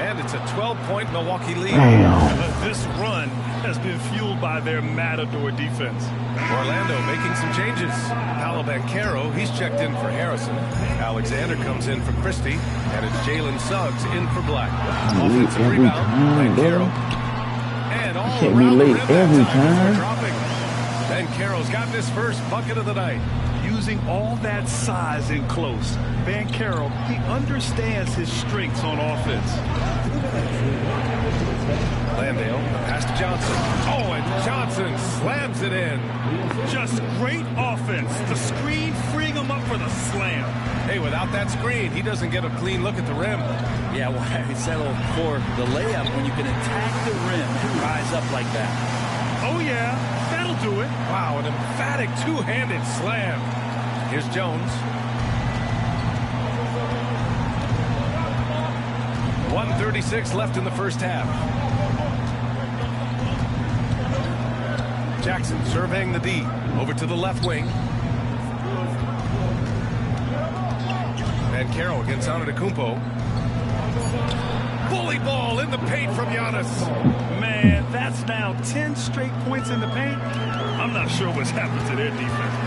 And it's a 12-point Milwaukee lead. This run has been fueled by their Matador defense. Orlando making some changes. Paolo Banchero, he's checked in for Harrison. Alexander comes in for Christie. And it's Jalen Suggs in for Black. Offensive rebound, Banchero. And all can't be late every time. Banchero's got this first bucket of the night. Using all that size in close, Banchero, he understands his strengths on offense. Landale, pass to Johnson. Oh, and Johnson slams it in. Just great offense. The screen freeing him up for the slam. Hey, without that screen, he doesn't get a clean look at the rim. Yeah, well, I settled for the layup when you can attack the rim and rise up like that. Oh, yeah, that'll do it. Wow, an emphatic two-handed slam. Here's Jones. 1:36 left in the first half. Jackson surveying the D. Over to the left wing. Banchero against Antetokounmpo. Bully ball in the paint from Giannis. Man, that's now 10 straight points in the paint. I'm not sure what's happened to their defense.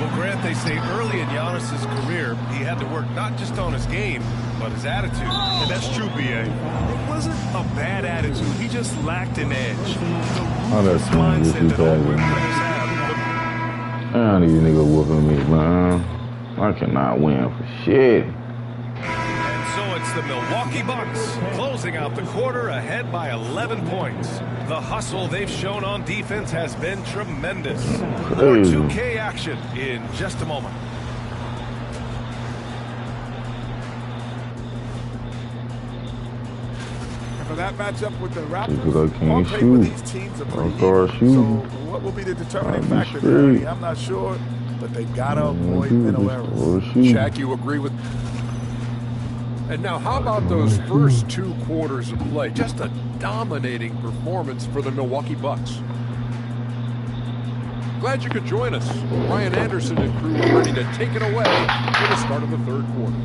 Well, Grant, they say early in Giannis' career, he had to work not just on his game, but his attitude. And that's true, B.A. It wasn't a bad attitude. He just lacked an edge. Oh, that's mindset that all great players have. Man, these niggas whooping me, man. I cannot win for shit. So it's the Milwaukee Bucks closing out the quarter ahead by 11 points. The hustle they've shown on defense has been tremendous. More 2K action in just a moment. And for that matchup with the Raptors, on paper these teams are pretty even. So what will be the determining factor there? I'm not sure, but they gotta avoid mental errors. Shaq, you agree with? And now, how about those first 2 quarters of play? Just a dominating performance for the Milwaukee Bucks. Glad you could join us. Ryan Anderson and crew are ready to take it away for the start of the third quarter.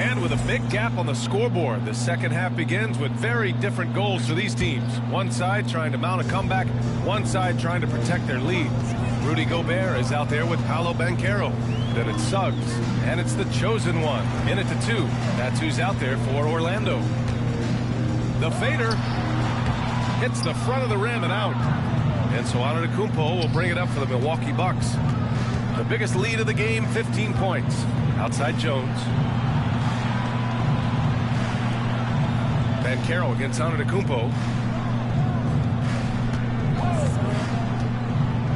And with a big gap on the scoreboard, the second half begins with very different goals for these teams. One side trying to mount a comeback, one side trying to protect their lead. Rudy Gobert is out there with Paolo Banchero. Then it's Suggs, and it's the chosen one. In it to 2. That's who's out there for Orlando. The fader hits the front of the rim and out. And so Antetokounmpo will bring it up for the Milwaukee Bucks. The biggest lead of the game, 15 points. Outside Jones. Banchero against Antetokounmpo.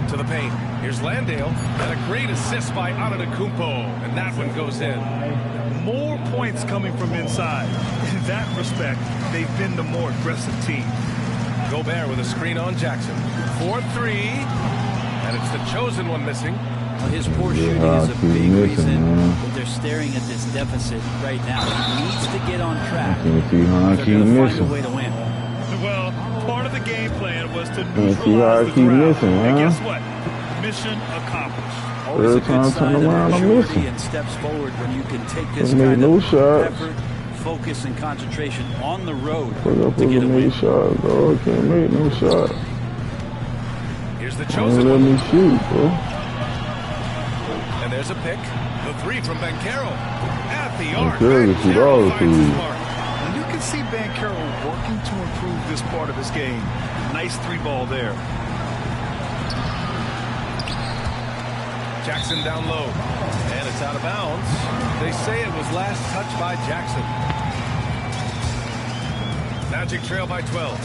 To the paint. Here's Landale. And a great assist by Antetokounmpo. And that one goes in. More points coming from inside. that respect, they've been the more aggressive team. Gobert with a screen on Jackson. 4-3. And it's the chosen one missing. Well, his poor shooting is a big reason that they're staring at this deficit right now. He needs to get on track. They're going to find a way to win. Well, part of the game plan was to neutralize the crowd. And guess what? Mission accomplished. Always a good sign of maturity and steps forward when you can take this kind of effort, focus, and concentration on the road to get a win. Shot, bro. I can't make no shot. Here's the chosen let one. me shoot, bro. And there's a pick. The three from Banchero. At the arc. Banchero finds his mark. And you can see Banchero working to improve this part of his game. Nice three ball there. Jackson down low. And it's out of bounds. They say it was last touched by Jackson. Magic trail by 12.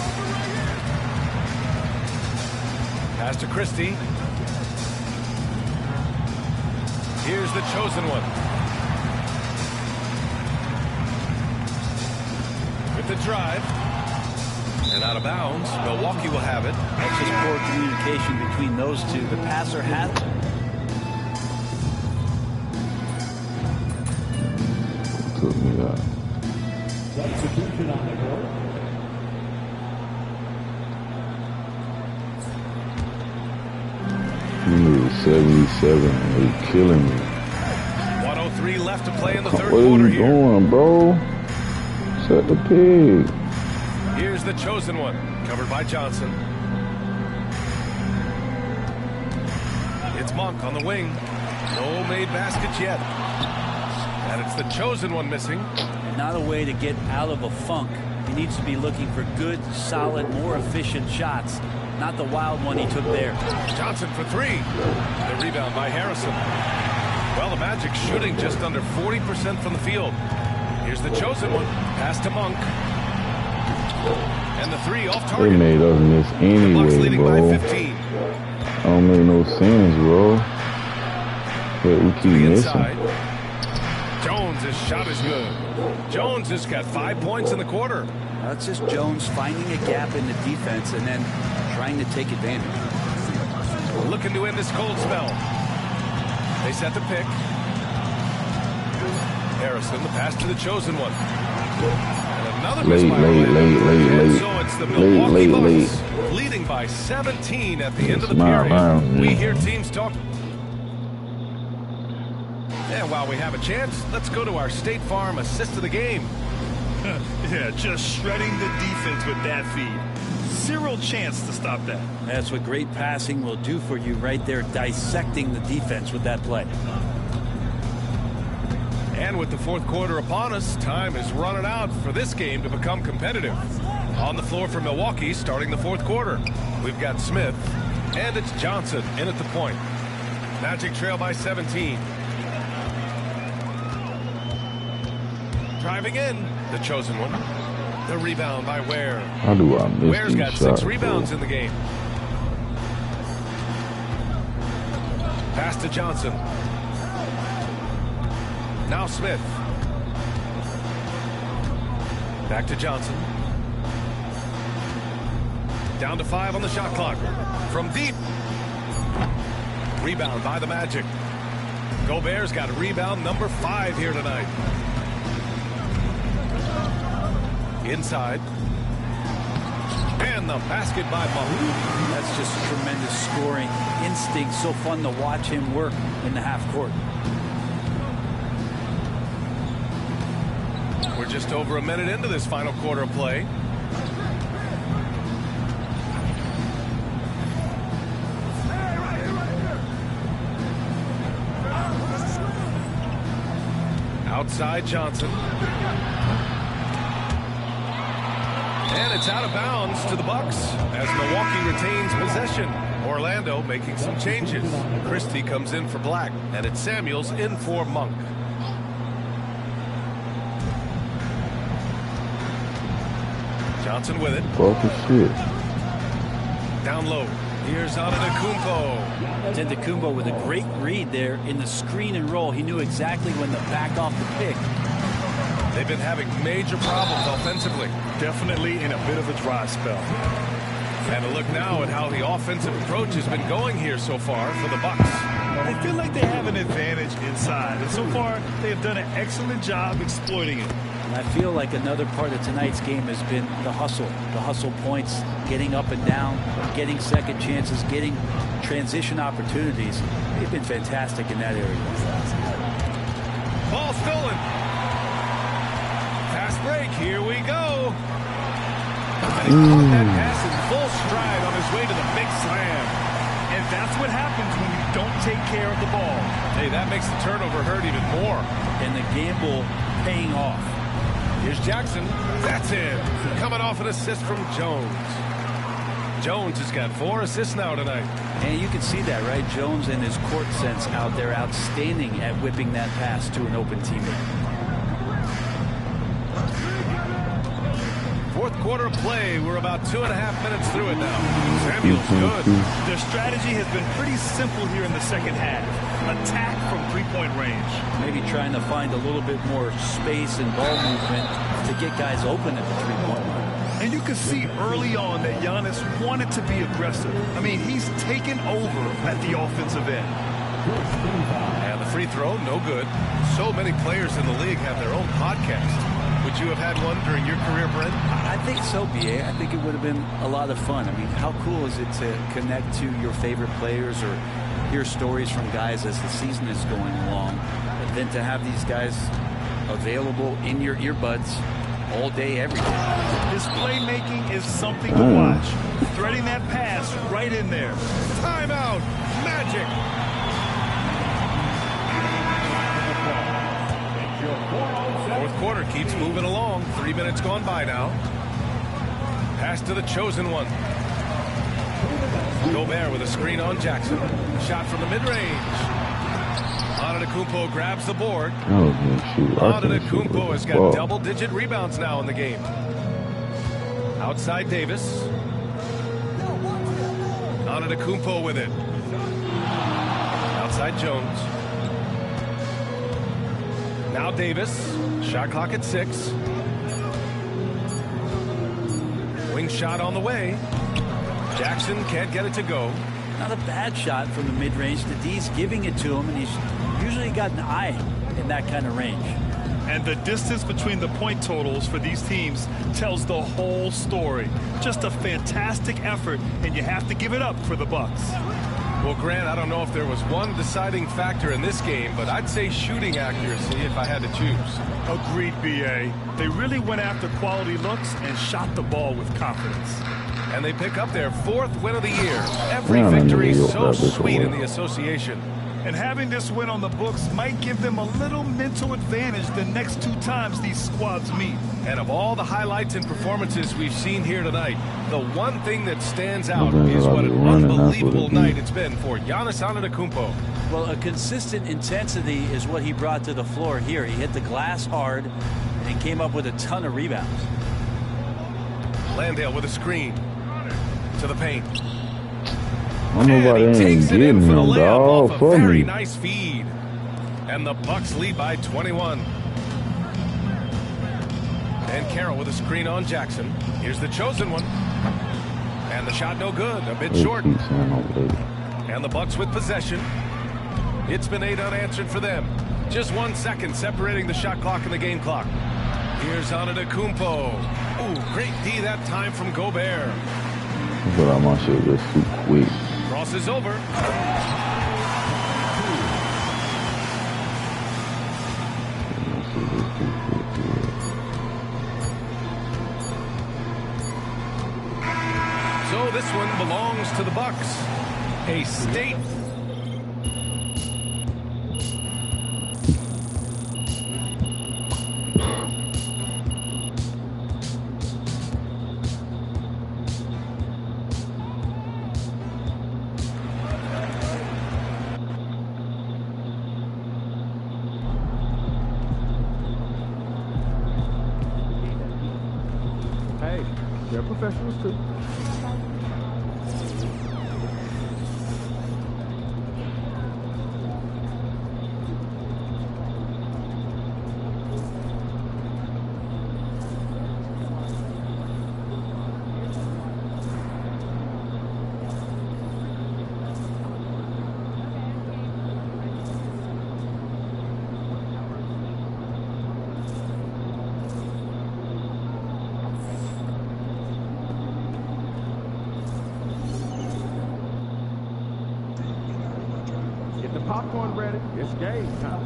Pass to Christie. Here's the chosen one. With the drive. And out of bounds. Milwaukee will have it. That's just poor communication between those two. The passer has... Took me out. Substitution on the court. You need 77 and they killing me. 1:03 left to play in the third What quarter are you doing, bro? Set the pig. Here's the chosen one, covered by Johnson. It's Monk on the wing. No made baskets yet. And it's the chosen one missing. Not a way to get out of a funk. He needs to be looking for good, solid, more efficient shots. Not the wild one he took there. Johnson for three. The rebound by Harrison. Well, the Magic shooting just under 40% from the field. Here's the chosen one. Pass to Monk. And the three off target. They made us miss anyway, bro. By 15. Don't make no sense, bro. But we keep missing. Jones' shot is good. Jones has got 5 points in the quarter. That's just Jones finding a gap in the defense and then trying to take advantage. Looking to end this cold spell. They set the pick. Harrison, the pass to the chosen one. And another miss by Orlando. So it's the Milwaukee Bucks leading by 17 at the end of the period. We hear teams talk. And while we have a chance, let's go to our State Farm assist of the game. Yeah, just shredding the defense with that feed. Zero chance to stop that. That's what great passing will do for you right there, dissecting the defense with that play. And with the fourth quarter upon us, time is running out for this game to become competitive. On the floor for Milwaukee, starting the fourth quarter, we've got Smith, and it's Johnson in at the point. Magic trail by 17. Driving in, the chosen one. The rebound by Ware. How do I miss Ware's got 6 rebounds in the game. Pass to Johnson. Now Smith. Back to Johnson. Down to 5 on the shot clock. From deep. Rebound by the Magic. Gobert's got a rebound number 5 here tonight. Inside. And the basket by Mahmoud. That's just tremendous scoring instinct. So fun to watch him work in the half court. We're just over a minute into this final quarter of play. Outside Johnson. And it's out of bounds to the Bucks as Milwaukee retains possession. Orlando making some changes. Christie comes in for Black, and it's Samuels in for Monk. Johnson with it. Fucking shit. Down low. Here's Antetokounmpo. Antetokounmpo with a great read there in the screen and roll. He knew exactly when to back off the pick. They've been having major problems offensively. Definitely in a bit of a dry spell. And a look now at how the offensive approach has been going here so far for the Bucks. They feel like they have an advantage inside, and so far they have done an excellent job exploiting it. And I feel like another part of tonight's game has been the hustle points, getting up and down, getting second chances, getting transition opportunities. They've been fantastic in that area. Ball stolen. Fast break, here we go. And he caught that pass in full stride on his way to the big slam. And that's what happens when you don't take care of the ball. Hey, that makes the turnover hurt even more. And the gamble paying off. Here's Jackson. That's in. Coming off an assist from Jones. Jones has got 4 assists now tonight. And you can see that, right? Jones and his court sense out there outstanding at whipping that pass to an open teammate. Fourth quarter of play. We're about 2.5 minutes through it now. Samuel's good. Their strategy has been pretty simple here in the second half. Attack from three-point range. Maybe trying to find a little bit more space and ball movement to get guys open at the three-point line. And you can see early on that Giannis wanted to be aggressive. I mean, he's taken over at the offensive end. And the free throw, no good. So many players in the league have their own podcast. Would you have had one during your career, Brent? I think so, B.A. I think it would have been a lot of fun. I mean, how cool is it to connect to your favorite players or hear stories from guys as the season is going along, and then to have these guys available in your earbuds all day, every day. His playmaking is something to watch. Threading that pass right in there. Timeout. Magic. Fourth quarter keeps moving along. 3 minutes gone by now. Pass to the chosen one. Gobert with a screen on Jackson. Shot from the mid-range. Antetokounmpo grabs the board. Antetokounmpo has got double-digit rebounds now in the game. Outside Davis. Antetokounmpo with it. Outside Jones. Now Davis. Shot clock at 6. Wing shot on the way. Jackson can't get it to go. Not a bad shot from the mid-range. The D's giving it to him, and he's usually got an eye in that kind of range. And the distance between the point totals for these teams tells the whole story. Just a fantastic effort, and you have to give it up for the Bucks. Well, Grant, I don't know if there was one deciding factor in this game, but I'd say shooting accuracy if I had to choose. Agreed, B.A. They really went after quality looks and shot the ball with confidence. And they pick up their 4th win of the year. Every victory so sweet in the association. And having this win on the books might give them a little mental advantage the next 2 times these squads meet. And of all the highlights and performances we've seen here tonight, the one thing that stands out is what an unbelievable night it's been for Giannis Antetokounmpo. Well, a consistent intensity is what he brought to the floor here. He hit the glass hard and came up with a ton of rebounds. Landale with a screen to the paint. I don't know why they ain't getting him, dog. Off a very nice feed. And the Bucks lead by 21. And Carroll with a screen on Jackson. Here's the chosen one. And the shot no good. A bit short. And the Bucks with possession. It's been 8 unanswered for them. Just 1 second separating the shot clock and the game clock. Here's Antetokounmpo. Ooh, great D that time from Gobert. But I'm on shit just too quick. Crosses over. So this one belongs to the Bucks. A state. Hey, they're professionals too. Get the popcorn ready. It's game time.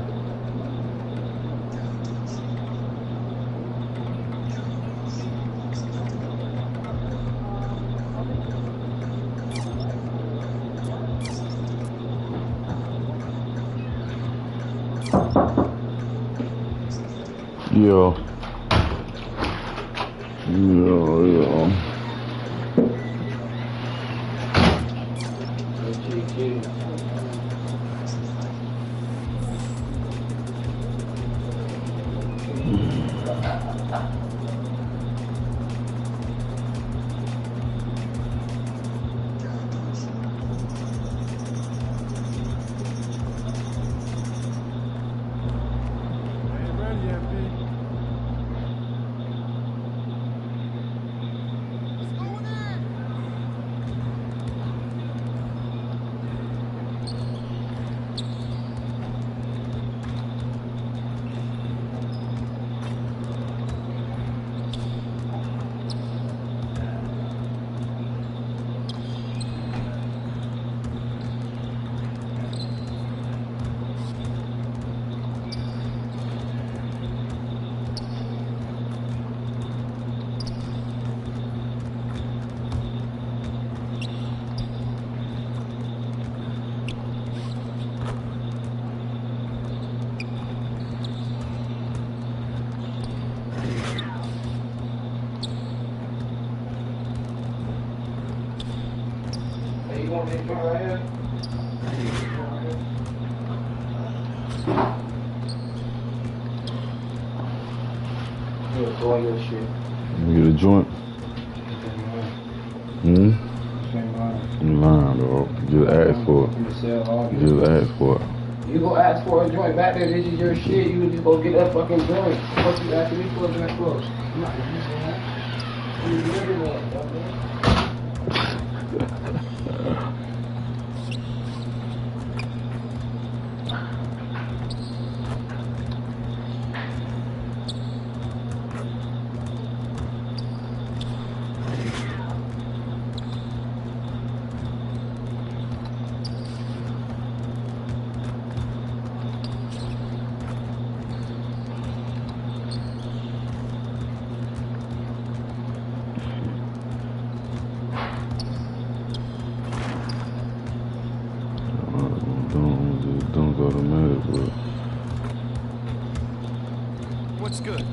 Yo. You get a joint? You lying, dog. Just ask for it. Just ask for it. You go ask for a joint back there, this is your shit, you just go get that fucking joint. What you asking me for a joint for? I'm not gonna do that. You never know. Don't go to medical. What's good?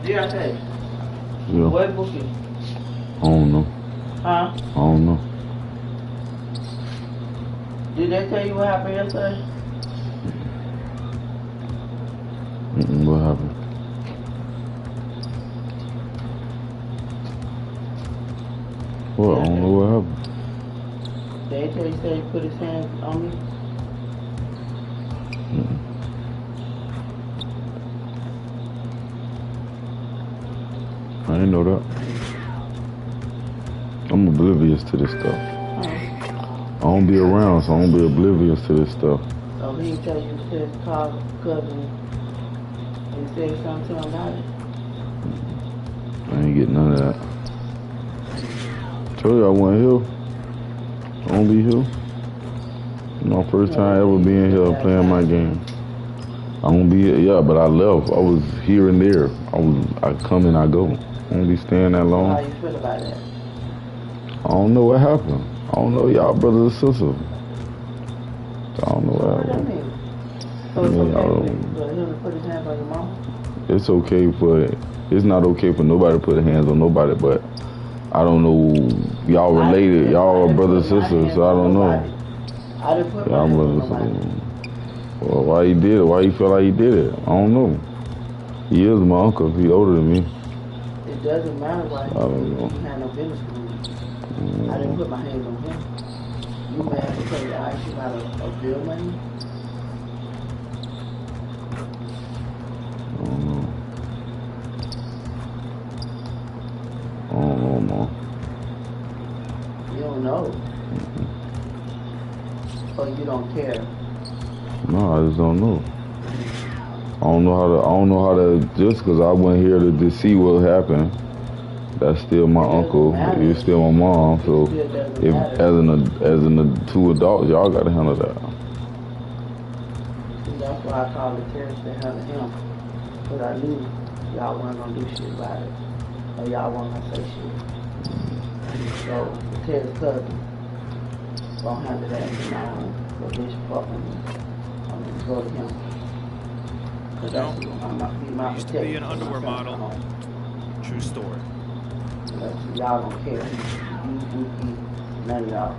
Deontay. Yeah. What bookie? I don't know. Huh? I don't know. Did they tell you what happened yesterday? What happened? What? I don't know what happened. Did they tell you say he put his hands on me? I didn't know that. I'm oblivious to this stuff. I don't be around, so I don't be oblivious to this stuff. So he tell you to call cousin and say something to him about it? I ain't getting none of that. Told you I wasn't here. gonna be here. My first time ever being here playing my game. I'm gonna be here, yeah, but I left. I was here and there. I come and I go. I won't be staying that long. How you feel about that? I don't know what happened. I don't know y'all brothers and sisters. I don't know what happened. So it's okay for him to put his hands on your mama? It's okay, but it's not okay for nobody to put their hands on nobody, but I don't know, y'all related, y'all are brothers and sisters, so I don't know. I didn't put Y'all brothers and sisters. Well, why he did it? Why he felt like he did it? I don't know. He is my uncle. He older than me. It doesn't matter why he had no business with me. I didn't put my hands on him. You mad because I asked you about a bill money? I don't know, man. You don't know. Or you don't care. No, I just don't know. I don't know how to, just because I went here to see what happened. That's still my uncle. You're still my mom. So if as an two adults, y'all gotta handle that. See, that's why I called the terrorists to handle him. Because I knew y'all weren't gonna do shit about it. Or y'all weren't gonna say shit. So the terrorist cousin gonna handle that from now on. So bitch fucking me. I'm gonna go to him. Cause that's my used to be an underwear model. True story. Y'all don't care. You, none of y'all.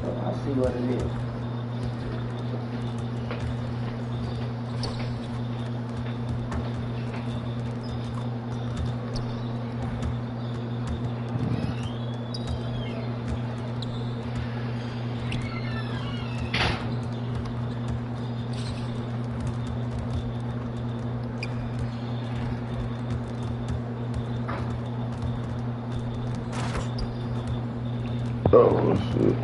So I see what it is. Oh, shit.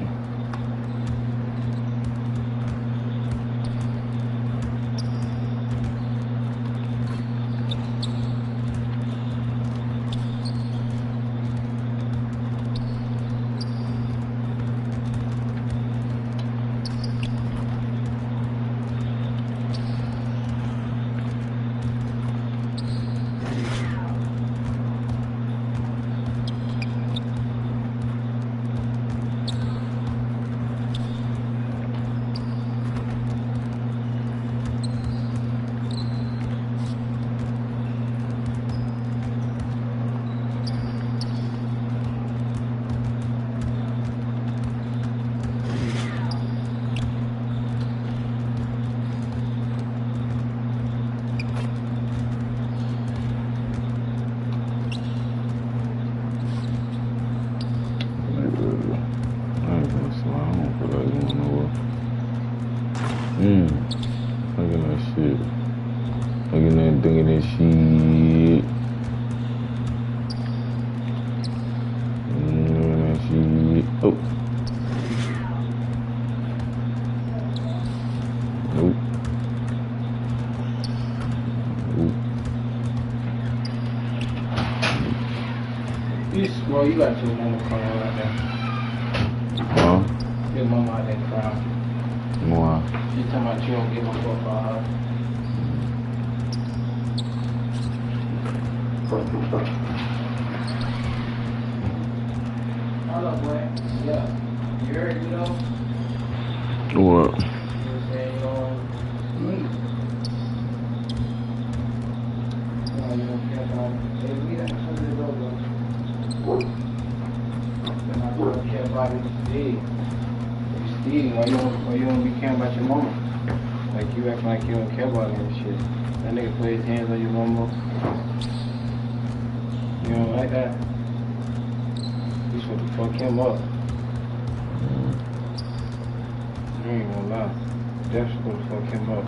Look at that shit. Look at that thing of that shit. Look at that shit. Oh. Nope. Well, you got your mama crying right now. Huh? Your mama out there crying. Why? She talking about you don't give a fuck about her. Hold up, boy. Yeah. You heard me though? What? You were saying you don't eat. No, you don't care about it. Hey, we got $100. Then I don't care about it. Steve. Steve, why you don't be caring about your mama? Like you acting like you don't care about her and shit. That nigga put his hands on your mama. You don't like that? You supposed to fuck him up. I ain't gonna lie. Definitely supposed to fuck him up.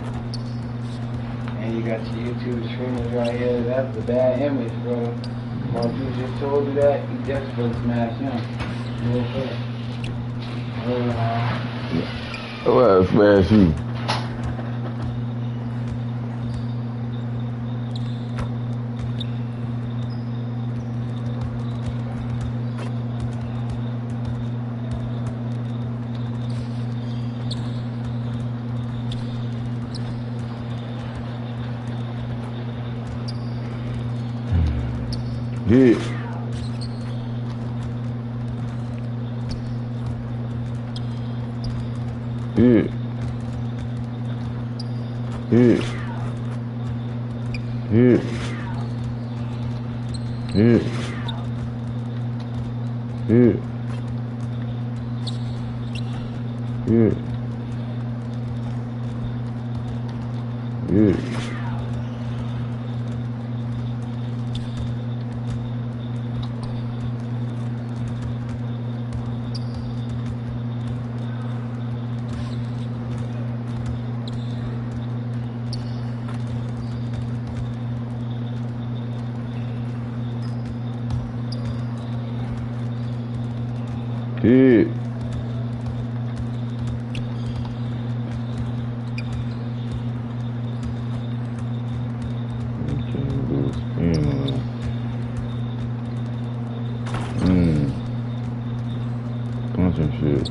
And you got your YouTube streamers right here. That's the bad image, brother. While you just told you that, you definitely supposed to smash him. You know what I'm saying? Oh, I smash you. Yeah. Yeah. Yeah. Yeah. Yeah. Yeah. Yeah. Yeah. Yeah. Bunch of shit.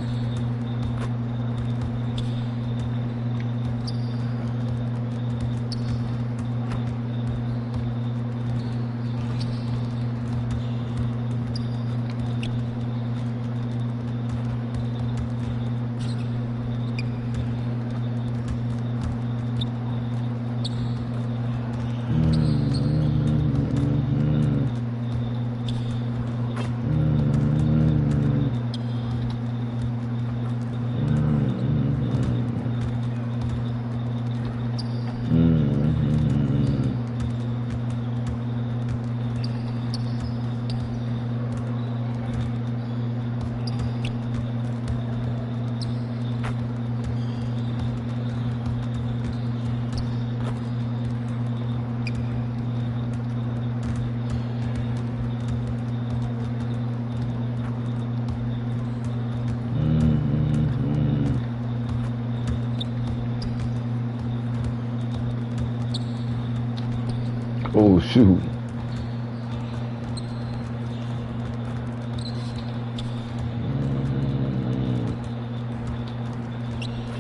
Oh shoot.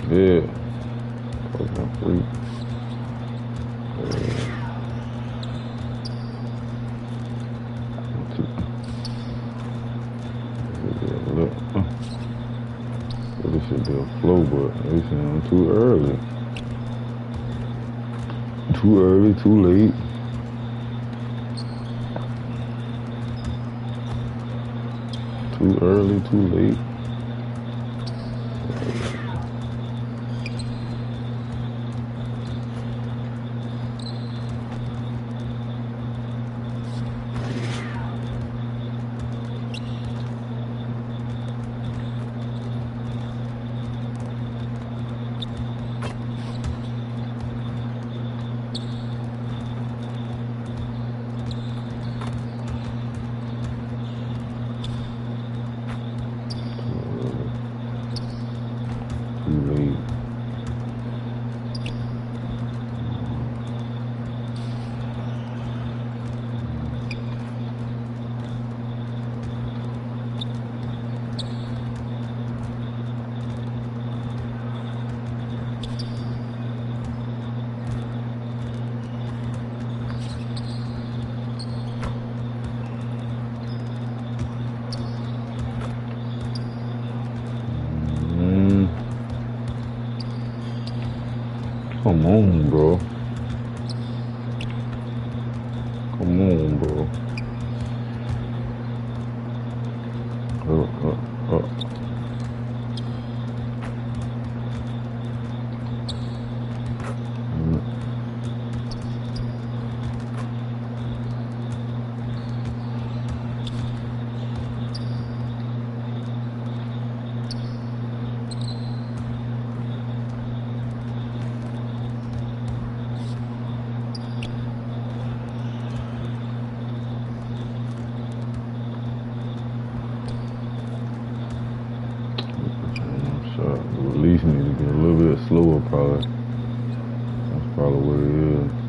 Yeah. Okay, free. This should be a flow, but they saying I'm too early. Too early, too late. Too early, too late. Come on, bro. Come on, bro. slower, probably. That's probably what it is.